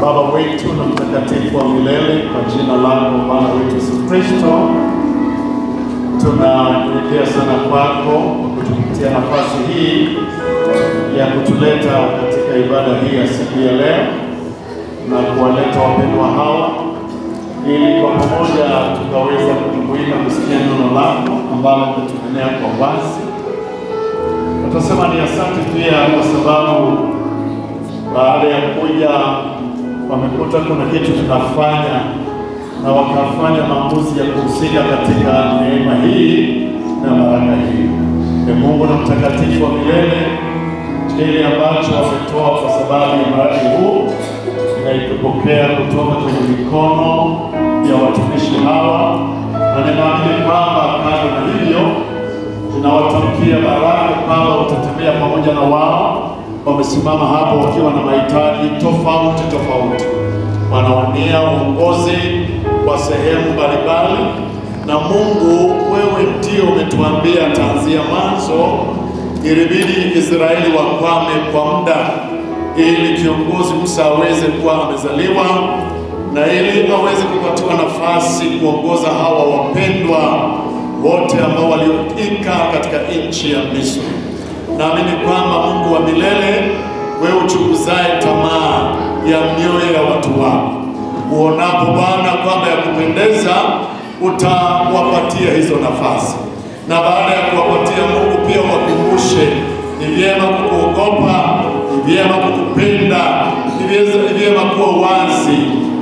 Baba wetu na mtakatifu wa milele, kwa jina lako Bwana wetu Yesu Kristo, tunanyenyekea sana kwako kutupatia nafasi hii ya kutuleta katika ibada hii ya siku ya leo na kuwaleta wapendwa hawa ili kwa pamoja tukaweza kujumuika kusikia neno lako ambalo umetunenea kwa wazi. Tutasema ni asante pia kwa sababu baada ya kuja wamekuta kuna kitu tunafanya na wakafanya maamuzi ya kuhusika katika neema hii na baraka hii. Mungu na mtakatifu wa milele, kile ambacho wametoa kwa sababu ya mradi huu inaipokea kutoka kwenye mikono ya watumishi hawa, na ninaamini kwamba kando na hivyo tunawatamkia baraka kwamba utatembea pamoja na wao. Wamesimama hapo wakiwa na mahitaji tofauti tofauti, wanawania uongozi kwa sehemu mbalimbali, na Mungu wewe ndio umetuambia tanzia mwanzo ilibidi Israeli wakwame kwa muda ili kiongozi Musa aweze kuwa amezaliwa na ili aweze kupatiwa nafasi kuongoza hawa wapendwa wote ambao walioika katika nchi ya Misri. Naamini kwamba Mungu wa milele, wewe uchunguzaye tamaa ya mioyo ya watu wako, uonapo Bwana kwamba ya kupendeza utawapatia hizo nafasi, na baada ya kuwapatia Mungu pia wakumbushe ni vyema kukuogopa, ni vyema kukupenda, ni vyema kuwa wazi,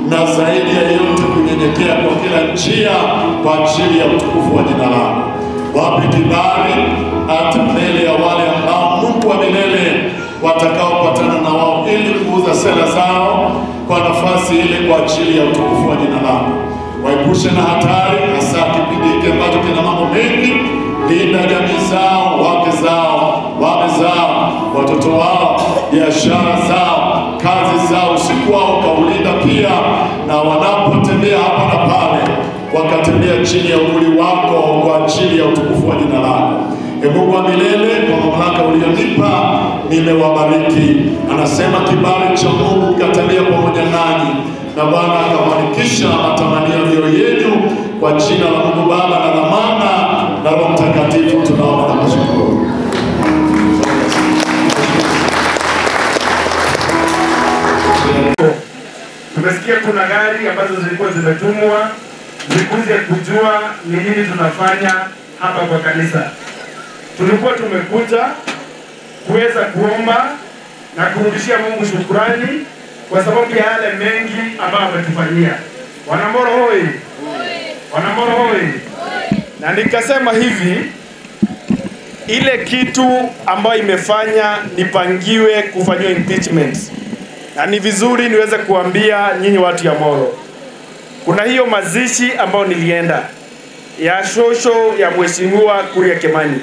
na zaidi ya yote kunyenyekea kwa kila njia kwa ajili ya utukufu wa jina lako. Wape kibali hata mbele ya wale ambao Mungu wa milele watakaopatana na wao ili kuuza sera zao kwa nafasi ile kwa ajili ya utukufu wa jina lako. Waepushe na hatari, hasa kipindi hiki ambacho kina mambo mengi. Linda jamii zao, wake zao, wame zao, watoto wao, biashara zao, kazi zao, usiku wao kaulinda pia, na wanapotembea hapa na pale wakatembea chini ya uvuli wako kwa ajili ya utukufu wa jina lako. Mungu wa milele, kwa mamlaka ulionipa nimewabariki. Anasema kibali cha Mungu kikatembea pamoja nanyi, na Bwana akafanikisha matamanio ya mioyo yenu kwa jina la Mungu Baba na la Mwana na Roho Mtakatifu. Tunaomba na kushukuru. Tumesikia kuna gari ambazo zilikuwa zimetumwa zikuze kujua ni nini tunafanya hapa kwa kanisa. Tulikuwa tumekuja kuweza kuomba na kurudishia Mungu shukrani kwa sababu ya yale mengi ambayo ametufanyia. Wanamoro hoi! Wanamoro hoi! Na nikasema hivi, ile kitu ambayo imefanya nipangiwe kufanywa impeachment, na ni vizuri niweze kuambia nyinyi watu ya Moro. Kuna hiyo mazishi ambayo nilienda ya shosho ya Mheshimiwa Kuria Kimani,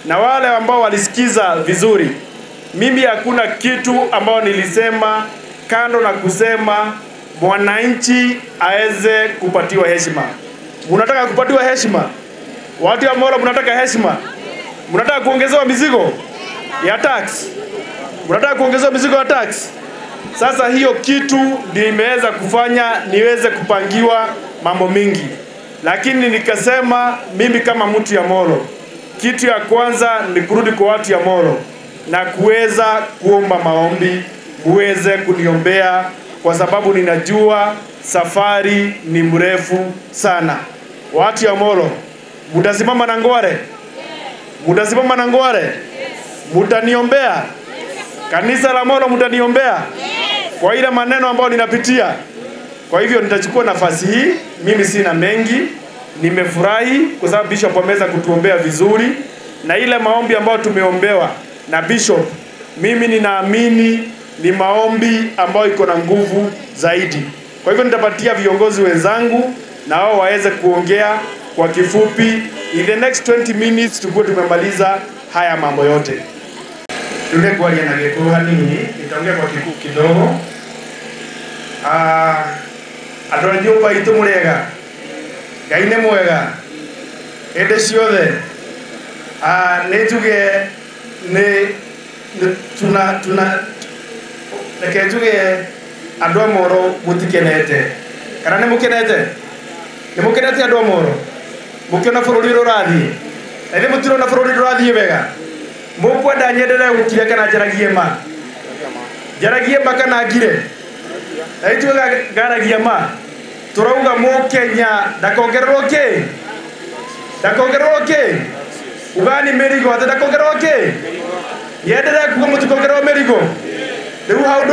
na wale ambao walisikiza vizuri, mimi hakuna kitu ambao nilisema kando na kusema mwananchi aweze kupatiwa heshima. Mnataka kupatiwa heshima? Watu wa Moro mnataka heshima? Mnataka kuongezewa mizigo ya tax? Mnataka kuongezewa mizigo ya tax? Sasa hiyo kitu ndio imeweza kufanya niweze kupangiwa mambo mingi. Lakini nikasema mimi kama mtu ya Moro, kitu ya kwanza ni kurudi kwa watu ya Moro na kuweza kuomba maombi, muweze kuniombea kwa sababu ninajua safari ni mrefu sana. Watu ya Moro, mutasimama na Ngware? Mutasimama na Ngware? Mutaniombea? Kanisa la Moro mutaniombea? Kwa ile maneno ambayo ninapitia. Kwa hivyo nitachukua nafasi hii, mimi sina mengi, nimefurahi kwa sababu Bishop ameweza kutuombea vizuri, na ile maombi ambayo tumeombewa na Bishop, mimi ninaamini ni maombi ambayo iko na nguvu zaidi. Kwa hivyo nitapatia viongozi wenzangu na wao waweze kuongea kwa kifupi. In the next 20 minutes tukuwe tumemaliza haya mambo yote. Tule kwa yana gekuha nini, nitaongea kwa kidogo. Andũ nyũmba itũ mũrĩega, Ngai nĩ mwega hĩndĩ ciothe. Nĩ njuge nĩ reke njuge andũ amoro mũtikenete kana nĩ mũkenete andũ amoro mũkiona bũrũri ũrathiĩ na ithe mũtirona bũrũri ũrathiĩ wega mũkwenda nyenderere gũkire kana njaragie ma kana ngire na ithuĩ ngaragia ma turauga Mũkenya ndakongererwo kĩ ugani mĩrigo atĩ ndakongererwo kĩ yenderere kuga mũtikongererwo mĩrigo rĩu hau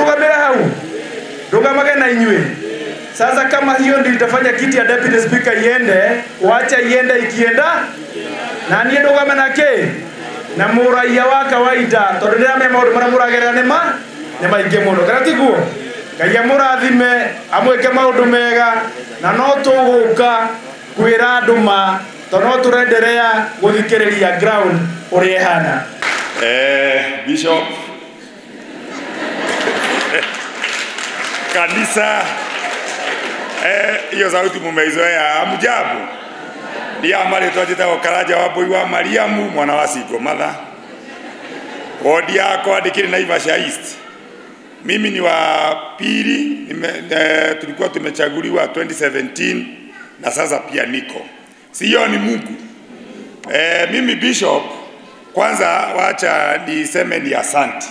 ndũgamage na inyuĩ. Sasa kama hiyo ndio itafanya kiti ya deputy speaker iende, wacha iende, ikienda na niĩ ndũgame nake na mũraia wa kawaida tondũ nĩramenya maũndũ marĩa mũragerera nĩ maingĩ mũno kana tiguo. Ngai amũrathime amwĩke maũndũ mega na no tũgũka kwĩra andũ ma tondũ no tũrenderea gũthikĩrĩria ground ũrĩa ĩhana. Bishop kanisa hiyo sauti mumeizoea. Amjabu ndia mali twajita Karaja wa Boy wa Mariamu mwana wa Siko Matha wodi yako adikiri Naivasha East. Mimi ni wa pili, tulikuwa tumechaguliwa 2017 na sasa pia niko. Sio ni Mungu. Mimi Bishop, kwanza wacha niseme ni asante.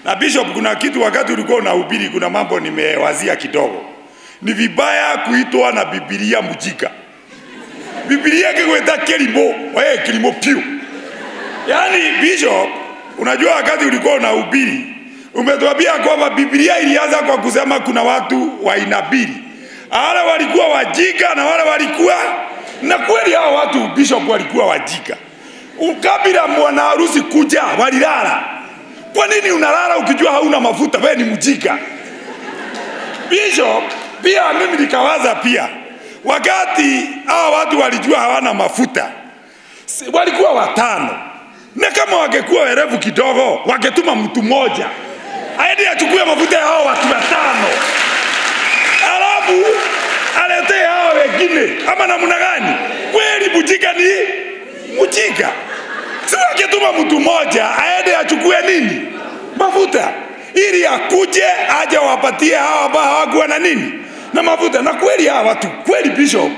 Na Bishop, kuna kitu wakati ulikuwa unahubiri, kuna mambo nimewazia kidogo. Ni vibaya kuitwa na Biblia mjinga. Biblia kigweta kilimo piu. Yaani Bishop, unajua wakati ulikuwa unahubiri umetuambia kwamba Biblia ilianza kwa kusema kuna watu wa aina mbili. Wale walikuwa wajinga na wale walikuwa, na kweli hao watu Bishop walikuwa wajinga. Kabla mwana harusi kuja walilala. Kwa nini unalala ukijua hauna mafuta? Wewe ni mjinga. Bishop, pia mimi nikawaza pia wakati hao watu walijua hawana mafuta walikuwa watano, na kama wangekuwa werevu kidogo wangetuma mtu mmoja aende achukue mafuta ya hao watu watano alafu alete hao wengine, ama namna gani? Kweli mjinga ni mjinga. Si wangetuma mtu mmoja aende achukue nini mafuta ili akuje aje wapatie hao ambao hawakuwa na nini na mafuta. Na kweli hao watu, kweli Bishop,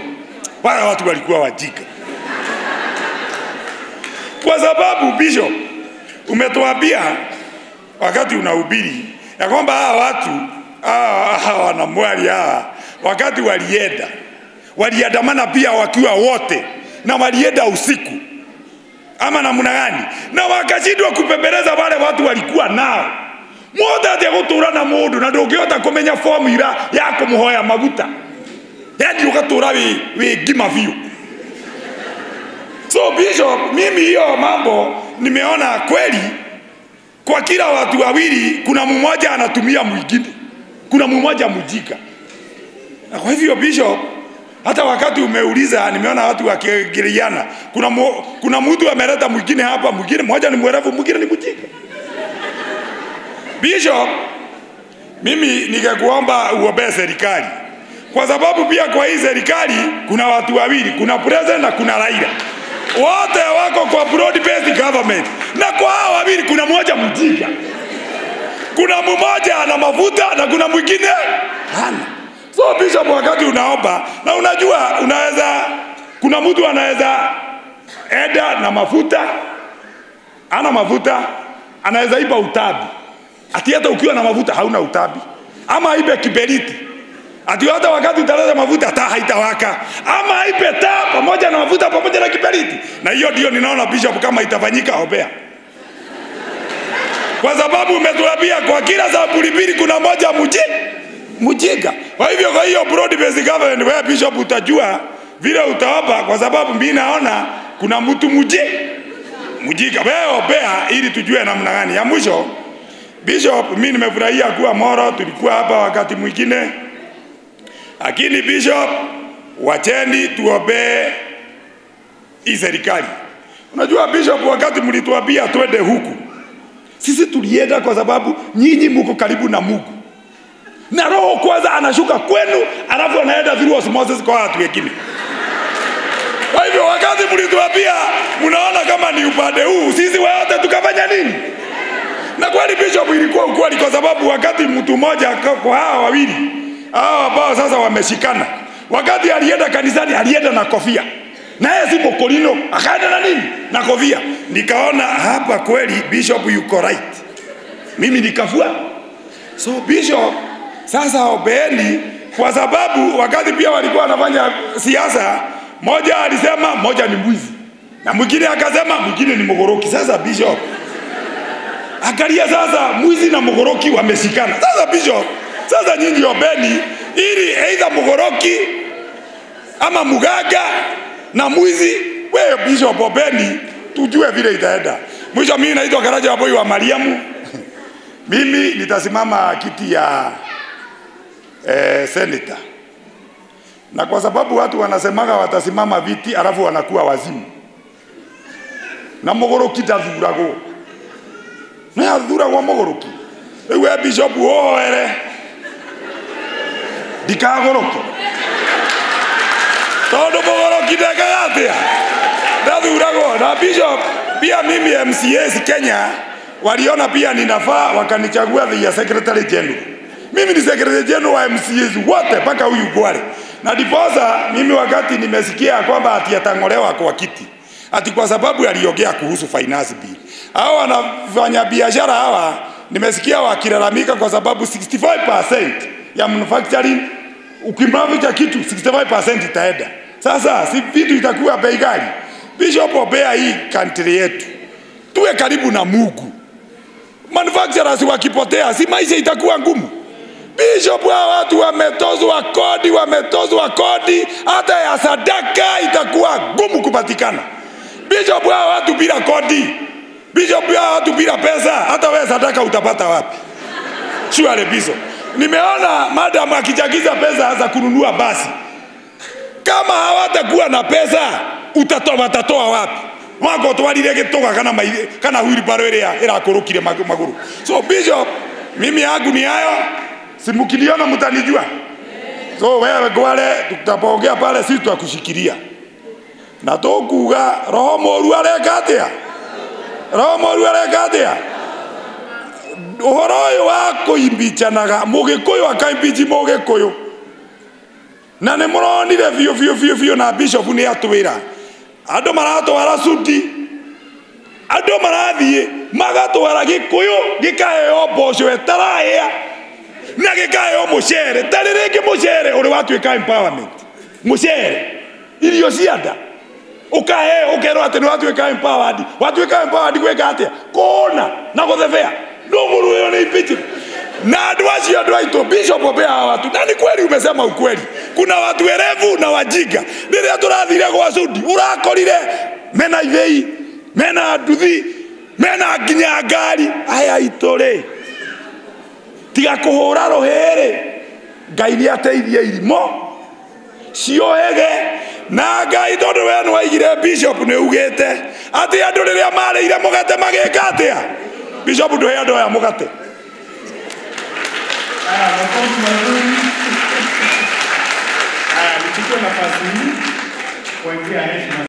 wale watu walikuwa wajinga. Kwa sababu Bishop umetuambia wakati unahubiri ya kwamba hawa watu hawa wanamwali hawa wakati waliandamana pia wakiwa wote na walienda usiku ama namna gani, na wakashindwa kupembeleza wale watu walikuwa nao. Mwote ati gutura na mundu na ndungihota kumenya formula ya kumuhoya maguta, yani ugatura we ngima view. So Bishop, mimi hiyo mambo nimeona kweli kwa kila watu wawili kuna mmoja anatumia mwingine, kuna mmoja mjinga. Na kwa hivyo Bishop, hata wakati umeuliza nimeona watu wakigiliana, kuna mtu ameleta mwingine hapa, mwingine mmoja ni mwerevu, mwingine ni mjinga. Bishop, mimi ningekuomba uombee serikali, kwa sababu pia kwa hii serikali kuna watu wawili, kuna president na kuna Raila. Wote wako kwa broad based government, na kwa hao wawili kuna mmoja mjinga. Kuna mmoja ana mafuta na kuna mwingine hana. So Bishop, wakati unaomba, na unajua kuna mtu anaweza eda na mafuta, ana mafuta, anaweza iba utabi. Ati hata ukiwa na mafuta hauna utabi. Ama ibe kiberiti. Ati hata wakati utaleta mafuta taa haitawaka. Ama ibe taa pamoja na mafuta pamoja na kiberiti. Na hiyo ndio ninaona Bishop kama itafanyika Hobea. Kwa sababu umetuambia kwa kila sampuli mbili kuna moja mjinga. Kwa hivyo kwa hiyo broad based government wewe Bishop utajua vile utaomba, kwa sababu mimi naona kuna mtu mjinga. Wewe Hobea ili tujue namna gani. Ya mwisho Bishop, mimi nimefurahia kuwa Moro, tulikuwa hapa wakati mwingine. Lakini Bishop, wacheni tuombe hii serikali. Unajua Bishop, wakati mlituambia twende huku, sisi tulienda kwa sababu nyinyi mko karibu na Mungu. Na Roho kwanza anashuka kwenu, alafu anaenda through osmosis kwa watu wengine. Kwa hivyo wakati mlituambia mnaona kama ni upande huu, sisi wote tukafanya nini? Na kweli bishop ilikuwa ukweli, kwa sababu wakati mtu mmoja kwa hawa wawili hawa ambao sasa wameshikana, wakati alienda kanisani alienda na kofia, na yeye si Mokorino, akaenda na nini? Na kofia. Nikaona hapa kweli bishop yuko right, mimi nikafua. So bishop sasa obeeni, kwa sababu wakati pia walikuwa wanafanya siasa, moja alisema moja ni mwizi na mwingine akasema mwingine ni mogoroki. Sasa bishop akalia, sasa mwizi na mogoroki wameshikana. Sasa bishop, sasa nyinyi obeeni ili either mogoroki ama mugaga na mwizi, wewe bishop obeeni tujue vile itaenda. Mwisho mimi naitwa Karaja Wambui wa Mariamu. Mimi nitasimama kiti ya senator. Na kwa sababu watu wanasemaga watasimama viti alafu wanakuwa wazimu, na mogoroki tathurago na athuragwo mogoroki, ewe bishop oere dikagoroki tondu mogoroki ndegagatia ndathuragwo. Na bishop pia mimi MCAs Kenya waliona pia ninafaa, wakanichagua the secretary general. Mimi ni secretary general wa MCAs wote mpaka huyu Gwale. Na diposa mimi wakati nimesikia kwamba ati atangolewa kwa kiti, ati kwa sababu aliongea kuhusu finance bill, hao wanafanya biashara hawa nimesikia wakilalamika kwa sababu 65% ya manufacturing, ukimaliza kitu 65% itaenda. Sasa si vitu itakuwa bei gani? Bishop obea hii country yetu, tuwe karibu na Mungu. Manufacturers wakipotea, si maisha itakuwa ngumu. Bishop wa watu wametozwa kodi, hata ya sadaka itakuwa ngumu kupatikana. Bishop wa watu bila kodi, bishop wa watu bila pesa, hata wewe sadaka utapata wapi? Surely bishop. Nimeona madam akichagiza pesa za kununua basi. Kama hawatakuwa na pesa, watatoa wapi? Wako twarire gitoga kana wheelbarrow ĩrĩa ĩrakorokire maguru. So bishop, mimi yangu ni hayo. Simukiliona mtanijua. So wewe Gwale, tutapoongea pale sisi tutakushikilia. Na tokuga roho moru areka atia. Roho moru areka atia. Uhoro ũyũ wa kũimbichanaga Mũgĩkũyũ akaimbichi Mũgĩkũyũ. Na nĩ mũronire biũ na bishop nĩ atwĩra. Andũ maratwara sudi. Andũ marathiĩ magatwara Gĩkũyũ gĩkaheo mboco etarahĩa. Na gĩkaheo mũcere, tarĩrĩngĩ mũcere ũrĩ watuĩka empowerment. Mũcere irio cianda ukaheo ukerwo atĩ nĩ watuĩka empowered. Watuĩka empowered gwĩka atĩa? Kũna na gũthebea. Ndũgũrũ ĩyo nĩ impeachment. Na andũ acio andũ aitũ bishop obea watu. Na ni kweli umesema ukweli. Kuna watu werevu na wajinga. Rĩrĩa tũrathire gwa sudi ũrakorire mena ithei, mena nduthi, mena nginya ngari. Aya itũrĩ tiga kũhũra rũhĩrĩ, Ngai nĩ ateithia irimo ciohege. Na Ngai tondũ we nĩ waigire bishop nĩ ugĩte atĩ andũ rĩrĩa marĩire mũgate magĩka atĩa? Bishop ndũhe andũ aya mũgate. Nichukue nafasi hii kuingia heshima